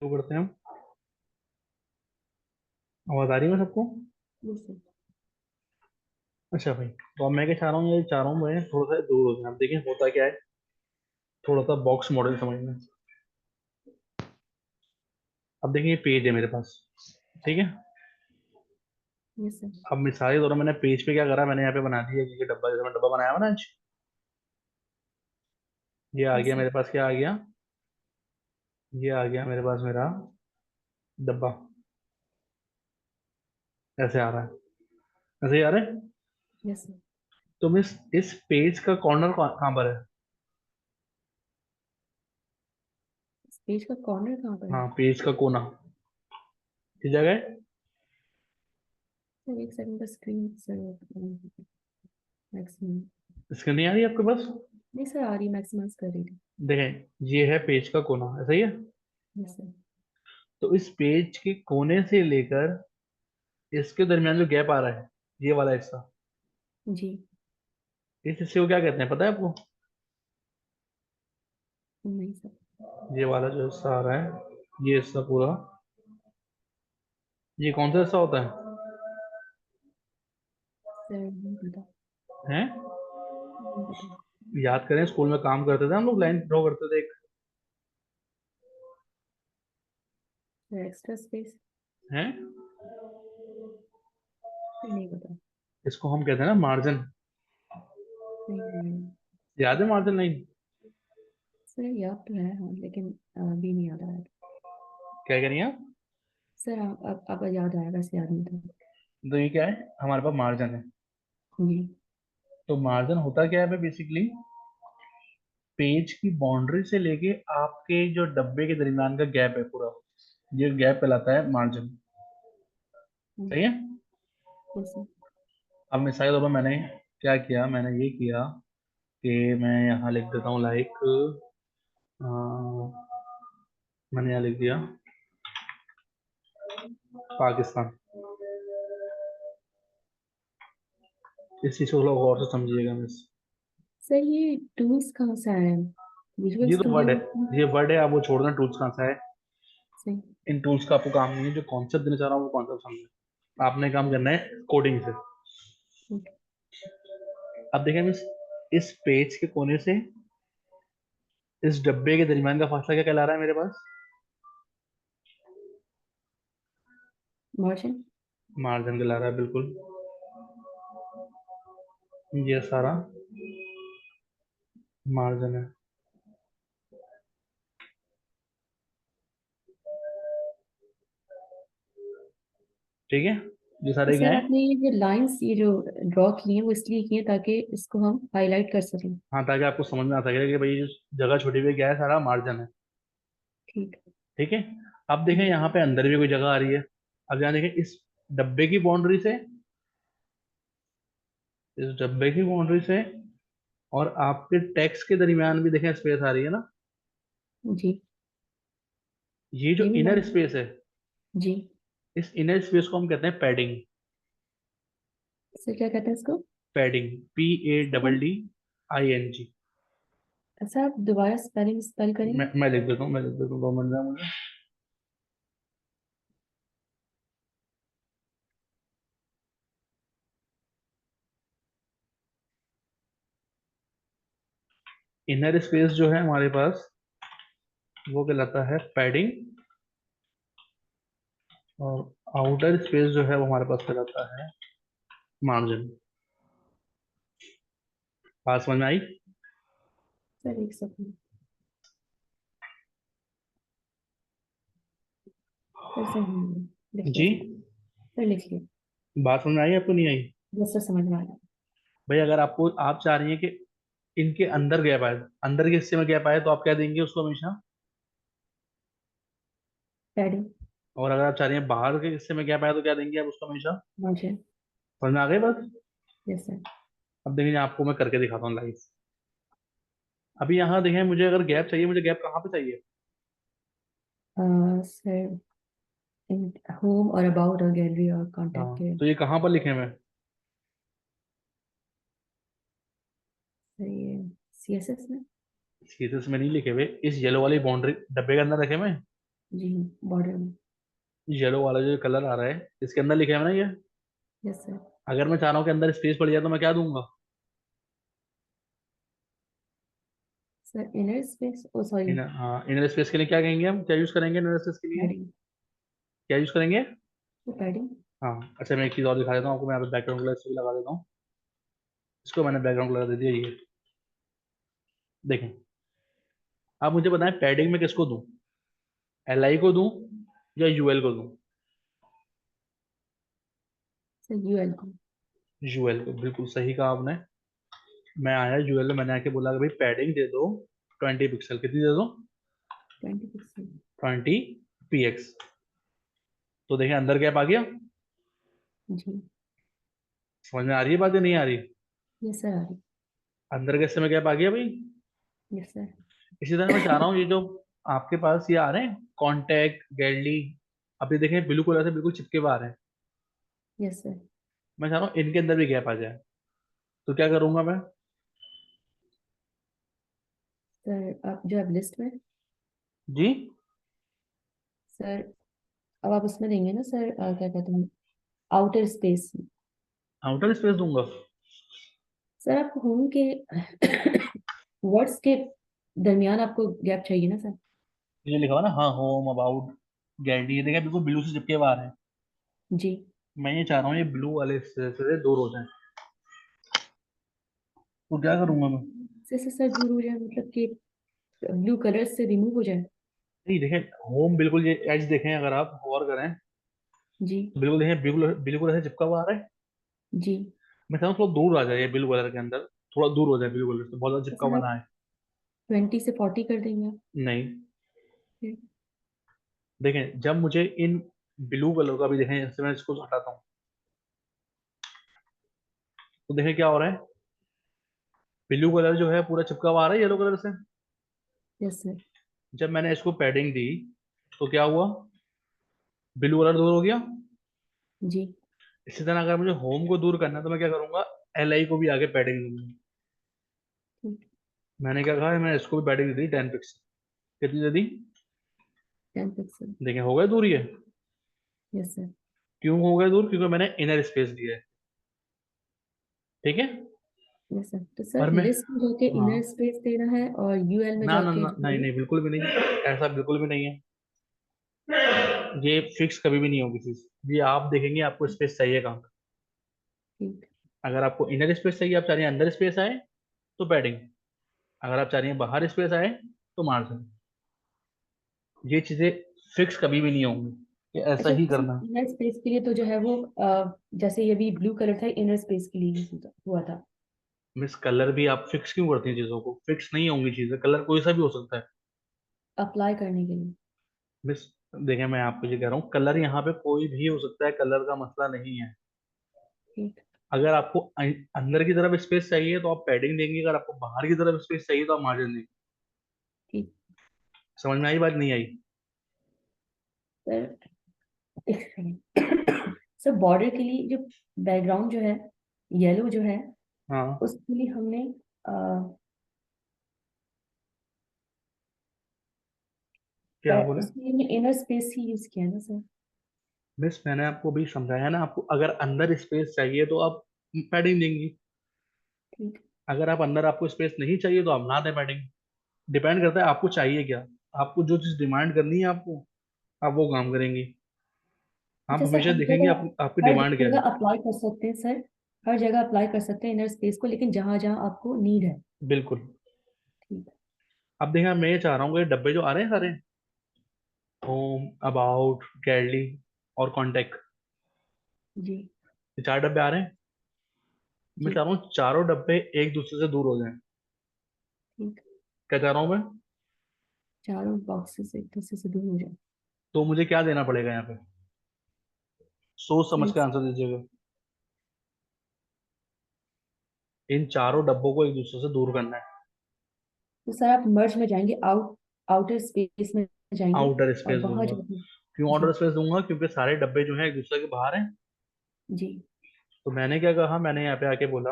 शुरू करते हैं हम। आवाज आ रही है सबको? बिल्कुल। अच्छा भाई, तो अब मैं क्या चाह रहा हूँ, ये चाह रहा हूँ मैं थोड़ा सा दूर हो जाए। आप देखिए होता क्या है, थोड़ा सा बॉक्स मॉडल समझना। अब देखिए ये पेज है मेरे पास, ठीक है। Yes sir. अब मिसाल के तौर पर मैंने पेज पे क्या करा, मैंने यहाँ पे बना दिया ये डब्बा, जैसे मैं डब्बा बनाया हुआ ना आज। ये आ यस गया सर। मेरे पास, क्या आ गया, ये आ गया मेरे पास मेरा डब्बा। ऐसे आ रहा है, ऐसे ही आ रहा है। Yes sir. तो मैं इस पेज का कॉर्नर कहाँ पर है? इस पेज का कॉर्नर कहाँ पर है? हाँ, पेज का कोना किस जगह है? सर एक सेकंड का स्क्रीन सर। मैक्सिमम। इसके नहीं आ रही आपके पास? नहीं सर, आ रही, मैक्सिमाइज कर रही थी। देखें, ये है पेज का कोना, ऐसा ही है। Yes sir. तो इस पेज के कोने से लेकर इसके दरमियान जो गैप आ रहा है, ये वाला हिस्सा, जी। इस हिस्से को क्या कहते हैं पता है आपको? नहीं सर। ये वाला जो हिस्सा आ रहा है, ये हिस्सा पूरा, ये कौन सा हिस्सा होता है? सर नहीं पता। हैं? नहीं पता। याद करें, स्कूल में काम करते थे हम लोग, लाइन ड्रॉ करते थे एक। Sir extra space. हैं? सर नहीं पता। इसको हम कहते हैं ना मार्जिन। नहीं नहीं। याद है मार्जिन लाइन? सर याद तो है हाँ, लेकिन अभी नहीं याद आ रहा। क्या कह रही हैं आप? सर अब याद आया, वैसे याद नहीं था। तो ये क्या है, हमारे पास मार्जिन है। जी। तो मार्जिन होता क्या है बेसिकली, पेज की बाउंड्री से लेके आपके जो डब्बे के दरमियान का गैप है पूरा, ये गैप कहलाता है मार्जिन। सही है। Yes sir. अब मिसाल के तौर पर मैंने क्या किया, मैंने ये किया कि मैं यहाँ लिख देता हूँ लाइक, मैंने यहाँ लिख दिया पाकिस्तान। इस चीज को थोड़ा गौर से समझिएगा मिस। सर ये टूल्स कहाँ से आए हैं? विजुअल ये तो वर्ड है, स्टूडियो। ये वर्ड है, आप वो छोड़ दें, टूल्स कहाँ से है। सही। इन टूल्स का आपको काम नहीं है, जो कॉन्सेप्ट देना चाह रहा हूँ वो कॉन्सेप्ट समझे। आपने काम करना है कोडिंग से। ठीक। अब देखें मिस, इस पेज के कोने से इस डब्बे के दरमियान का फासला क्या कहला रहा है मेरे पास? मार्जिन। मार्जिन कहला रहा है, बिल्कुल। ये सारा मार्जिन है, ठीक है। ये तो सारे क्या सर है? आपने ये जो लाइंस ये जो ड्रॉ किए हैं वो इसलिए किए हैं ताकि इसको हम हाईलाइट कर सकें। हाँ, ताकि आपको समझ में आ सके कि भाई ये जो जगह छोटी हुई क्या है, सारा मार्जिन है। ठीक है। ठीक है। अब देखें जी। यहाँ पे अंदर भी कोई जगह आ रही है। अब यहाँ देखें, इस डब्बे की बाउंड्री से, इस डब्बे की बाउंड्री से और आपके टैक्स के दरमियान भी देखें स्पेस आ रही है ना। जी। ये जो ये भी इनर मार्जिन। स्पेस है, जी। इस इनर स्पेस को हम कहते हैं पैडिंग। सर क्या कहते हैं इसको? Padding, P A sir double D I N G. Sir आप दोबारा स्पेलिंग स्पेल करेंगे? मैं लिख देता हूँ, मैं लिख देता हूँ, 2 मिनट में मुझे। इनर स्पेस जो है हमारे पास, वो कहलाता है पैडिंग। और आउटर स्पेस जो है वो हमारे पास कहलाता है मार्जिन। बात समझ में आई? सर एक सेकंड। सर लिख लिया जी। सर। सर लिख लिया। बात समझ में आई आपको, नहीं आई? बस सर समझ में आया। भाई अगर आपको, आप चाह रही हैं कि इनके अंदर गैप आए, अंदर के हिस्से में गैप आए, तो आप क्या देंगे उसको हमेशा। पैडिंग। और अगर आप चाह रही हैं बाहर के हिस्से में गैप आए, तो क्या देंगे आप उसको हमेशा। मार्जिन। समझ में आ गई बात? Yes sir. अब देखिए आपको मैं करके दिखाता हूँ लाइव। अभी यहाँ देखें, मुझे अगर गैप चाहिए, मुझे गैप कहाँ पे चाहिए? सर इन होम और अबाउट और गैलरी और हाँ, कांटेक्ट के। तो ये कहाँ पर लिखे हुए हैं? सर ये CSS में। सीरियस में नहीं लिखे हुए, इस येलो वाली बाउंड्री डब्बे के अंदर रखे हुए हैं। जी बॉर्डर में। येलो वाला जो कलर आ रहा है इसके अंदर लिखा है ना ये। Yes sir. अगर मैं चाह रहा हूँ कि अंदर स्पेस पड़ जाए तो मैं क्या दूंगा? सर इनर स्पेस, ओ सॉरी, इनर, हाँ, इनर स्पेस के लिए क्या कहेंगे, हम क्या यूज करेंगे इनर स्पेस के लिए? पैडिंग। क्या यूज करेंगे? तो पैडिंग। हाँ, अच्छा, मैं एक चीज और दिखा देता हूँ आपको, मैं यहाँ पे बैकग्राउंड कलर से भी लगा देता हूँ। इसको मैंने बैकग्राउंड कलर दे दिया, ये देखें। आप मुझे बताएं पैडिंग में किसको दूं, एल आई को दूं या यूएल को दूं? सर यूएल को। यूएल को, बिल्कुल सही कहा आपने। मैं आया यूएल में, मैंने आके बोला कि भाई पैडिंग दे दो 20 पिक्सल, कितनी दे दो? 20 पिक्सल। 20 px। तो देखें अंदर गैप आ गया। जी। समझ में आ रही है बात या नहीं आ रही? यस सर आ रही। अंदर के हिस्से में गैप आ गया भाई। Yes sir. इसी तरह मैं चाह रहा हूँ ये जो आपके पास ये आ रहे हैं कॉन्टैक्ट गैलरी, अब ये देखें ब्लू कलर से बिल्कुल चिपके हुए आ रहे हैं। Yes sir. मैं चाह रहा हूँ इनके अंदर भी गैप आ जाए, तो क्या करूंगा मैं? सर आप जो अब लिस्ट में, जी, सर अब आप उसमें देंगे ना सर, क्या कहते हैं, आउटर स्पेस। आउटर स्पेस दूंगा। सर आपको होम के वर्ड्स के दरमियान आपको गैप चाहिए ना सर। ये लिखा हुआ ना, हाँ, होम, अबाउट, गैलरी, ये देखें बिल्कुल ब्लू से चिपके हुए आ रहे हैं। जी। मैं ये चाह रहा हूँ ये ब्लू वाले से दूर हो जाए, तो क्या करूंगा मैं? से सर दूर हो जाए मतलब कि ब्लू कलर से रिमूव हो जाए। नहीं, देखें होम बिल्कुल, ये एज देखें अगर आप गौर करें जी। तो बिल्कुल देखें ब्लू ब्लू कलर से चिपका हुआ आ रहा है। जी। मैं चाहता हूँ थोड़ा दूर आ जाए ये ब्लू कलर के अंदर, थोड़ा दूर हो जाए ब्लू कलर से, बहुत ज्यादा तो चिपका सर हुआ आप ना है। 20 से 40 कर देंगे आप। नहीं, फिर देखें जब मुझे इन ब्लू कलर का भी, देखें इससे मैं इसको हटाता हूँ तो देखें क्या हो रहा है, ब्लू कलर जो है पूरा चिपका हुआ आ रहा है येलो कलर से। Yes sir. जब मैंने इसको पैडिंग दी तो क्या हुआ, ब्लू कलर दूर हो गया। जी। इसी तरह अगर मुझे होम को दूर करना है तो मैं क्या करूंगा, एल आई को भी आगे पैडिंग दूंगा। ठीक। मैंने क्या कहा, मैं इसको भी पैडिंग दे दी 10 पिक्सल। कितनी दे दी? 10 पिक्सल। देखें हो गए दूर ये। Yes sir. क्यों हो गए दूर? क्योंकि मैंने इनर स्पेस दिया है। ठीक है। Yes sir. तो पर सर मैं, लिस्ट में जाके इनर हाँ, स्पेस देना है और यूएल में ना ना जाके ना, जो नहीं है। नहीं, बिल्कुल भी नहीं, ऐसा बिल्कुल भी नहीं है। ये फिक्स कभी भी नहीं होगी चीज, ये आप देखेंगे आपको स्पेस चाहिए कहाँ पे। ठीक। अगर आपको इनर स्पेस चाहिए, आप चाह रहे हैं अंदर स्पेस आए, तो पैडिंग। अगर आप चाह रही हैं बाहर स्पेस आए, तो मार्जिन। ये चीजें फिक्स कभी भी नहीं होंगी, कि ऐसा अच्छा ही तो सर करना है। इनर स्पेस के लिए तो जो है वो जैसे ये भी ब्लू कलर था, इनर स्पेस के लिए ही हुआ था। मिस, कलर भी आप फिक्स क्यों करती हैं चीजों को? फिक्स नहीं होंगी चीजें, कलर कोई सा भी हो सकता है। अप्लाई करने के लिए। मिस, देखें मैं आपको ये कह रहा हूँ, कलर यहाँ पे कोई भी हो सकता है, कलर का मसला नहीं है। ठीक। अगर आपको अंदर की तरफ स्पेस चाहिए तो आप पैडिंग देंगे, अगर आपको बाहर की तरफ स्पेस चाहिए तो आप मार्जिन देंगे। ठीक। समझ में आई बात, नहीं आई? सर एक सेकंड। सर बॉर्डर के लिए जो बैकग्राउंड जो है, येलो जो है, हाँ, उसके लिए हमने क्या बोले? उसके लिए हमने इनर स्पेस ही यूज किया ना सर। मिस, मैंने आपको भी समझाया ना, आपको अगर अंदर स्पेस चाहिए तो आप पैडिंग देंगी। ठीक। अगर आप अंदर, आपको स्पेस नहीं चाहिए तो आप ना दें पैडिंग। डिपेंड करता है आपको चाहिए क्या। आपको जो चीज डिमांड करनी है आपको, आप वो काम करेंगी। आप अच्छा सर हमेशा हर देखेंगे जगह, आपकी हर डिमांड क्या है। जगह अप्लाई कर सकते हैं सर, हर जगह अप्लाई कर सकते हैं इनर स्पेस को, लेकिन जहां जहां आपको नीड है। बिल्कुल। ठीक है। अब देखिए, मैं ये चाह रहा हूँ कि ये डब्बे जो आ रहे हैं सारे, होम, अबाउट, गैलरी और कॉन्टेक्ट, जी। ये 4 डब्बे आ रहे हैं। मैं जी। चाह रहा हूँ चारों डब्बे एक दूसरे से दूर हो जाएं। ठीक। क्या चाह रहा हूँ मैं? चारों बॉक्सेस एक दूसरे से दूर हो जाए। तो मुझे क्या देना पड़ेगा यहाँ पे? सोच समझ सर के आंसर दीजिएगा। इन चारों डब्बों को एक दूसरे से दूर करना है। तो सर आप मर्ज में जाएंगे, आउटर स्पेस में जाएंगे आउटर और स्पेस वहां दूंगा। जाके। क्यों जी। आउटर स्पेस दूंगा? क्योंकि सारे डब्बे जो हैं एक दूसरे के बाहर हैं। जी। तो मैंने क्या कहा, मैंने यहाँ पे आके बोला,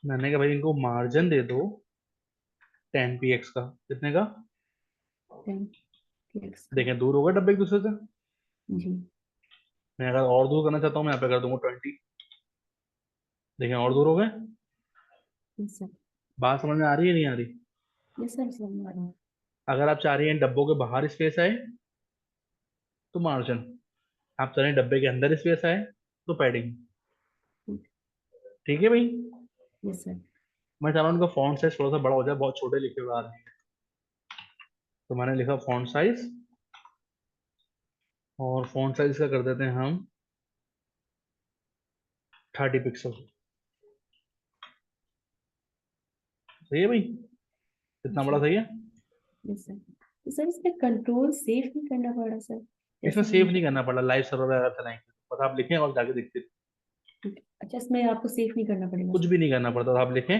मैंने कहा भाई इनको मार्जिन दे दो 10 px का। कितने का? 10। ठीक सर। देखें दूर होगा डब्बे एक दूसरे से। जी। मैं अगर और दूर करना चाहता हूँ, मैं यहाँ पे कर दूंगा 20। देखें और दूर हो गए। Yes sir. बात समझ में आ रही है नहीं आ रही? यस सर, समझ में आ रहा है। अगर आप चाह रही हैं डब्बों के बाहर स्पेस आए तो मार्जिन, आप चाह रहे हैं डब्बे के अंदर स्पेस आए तो पैडिंग। ठीक है भाई। Yes sir. मैं चाह रहा हूँ उनका फॉन्ट साइज थोड़ा सा बड़ा हो जाए, बहुत छोटे लिखे हुए आ रहे हैं। तो मैंने लिखा फॉन्ट साइज, और फॉन्ट साइज का कर देते हैं हम 30 पिक्सल। सही है भाई? इतना बड़ा जी। सही है? Yes sir. तो सर इसमें कंट्रोल सेफ नहीं करना पड़ा सर, इसमें जैसे सेव हमने नहीं किया। करना पड़ा, लाइव सर्वर अगर चलाएंगे बस आप लिखें और जाके देखते। ठीक है। अच्छा, इसमें आपको सेफ नहीं करना पड़ेगा कुछ सर। भी नहीं करना पड़ता, आप लिखें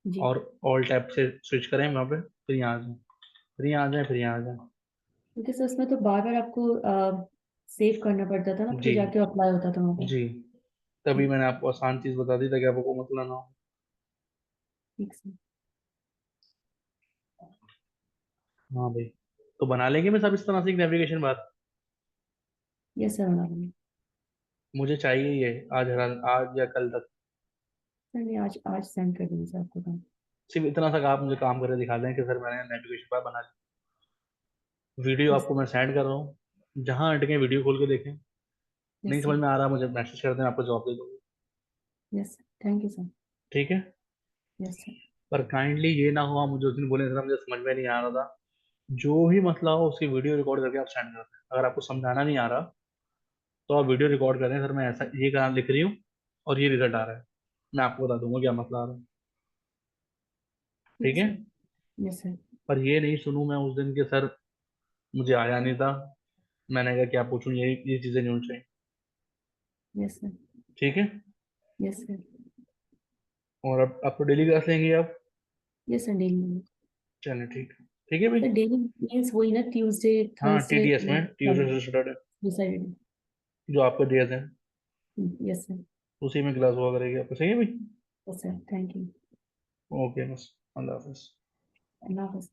जी। और ऑल टैब से स्विच करें वहाँ पे, फिर यहाँ आ जाए, फिर यहाँ आ जाए, फिर यहाँ आ जाए। क्योंकि सर उसमें तो बार बार आपको सेव करना पड़ता था ना, जी फिर जाके अप्लाई होता था वहाँ पे। जी, तभी ठीक। मैंने आपको आसान चीज बता दी ताकि आपको मसला ना हो। ठीक सर। हाँ भाई, तो बना लेंगे मैं सब इस तरह से नेविगेशन बार। यस सर, बना लूँगी। मुझे चाहिए ये आज, हर आज या कल तक। सर मैं आज आज सेंड कर दूँगी सर आपको काम। सिर्फ इतना सा आप मुझे काम करके दिखा दें कि सर मैंने नेविगेशन बार बना ली। Video yes. आपको मैं सेंड कर रहा हूँ, जहाँ अटके वीडियो खोल के देखें। नहीं यस समझ सर। में आ रहा मुझे मैसेज कर दें, आपको जवाब दे दूँगा। Yes sir, thank you sir. ठीक है। Yes sir. पर काइंडली ये ना हो आप मुझे उस दिन बोले सर मुझे समझ में नहीं आ रहा था। जो भी मसला हो उसकी वीडियो रिकॉर्ड करके आप सेंड कर दें। अगर आपको समझाना नहीं आ रहा तो आप वीडियो रिकॉर्ड करें, सर मैं ऐसा ये काम लिख रही हूँ और ये रिजल्ट आ रहा है, मैं आपको बता दूंगा क्या मसला आ रहा है। ठीक ठीक है। सर। Yes sir. पर ये नहीं सुनूं मैं उस दिन के सर मुझे आया नहीं था, मैंने कहा क्या पूछूं, ये चीजें नहीं होनी चाहिए। Yes sir. ठीक है। Yes sir. और अब आप तो डेली क्लास लेंगे आप? Yes sir, daily. चलें ठीक है। ठीक है भाई। सर डेली मीन्स वही ना, ट्यूसडे, हाँ थर्सडे, टीटीएस में ट्यूजडे से सैटरडे डिसाइडेड। जो आपके डेज हैं यस सर। उसी में क्लास हुआ करेगी आपको। सही है भाई। Yes sir, thank you. Okay बस, अल्लाह हाफिज। अल्लाह हाफ़िज़।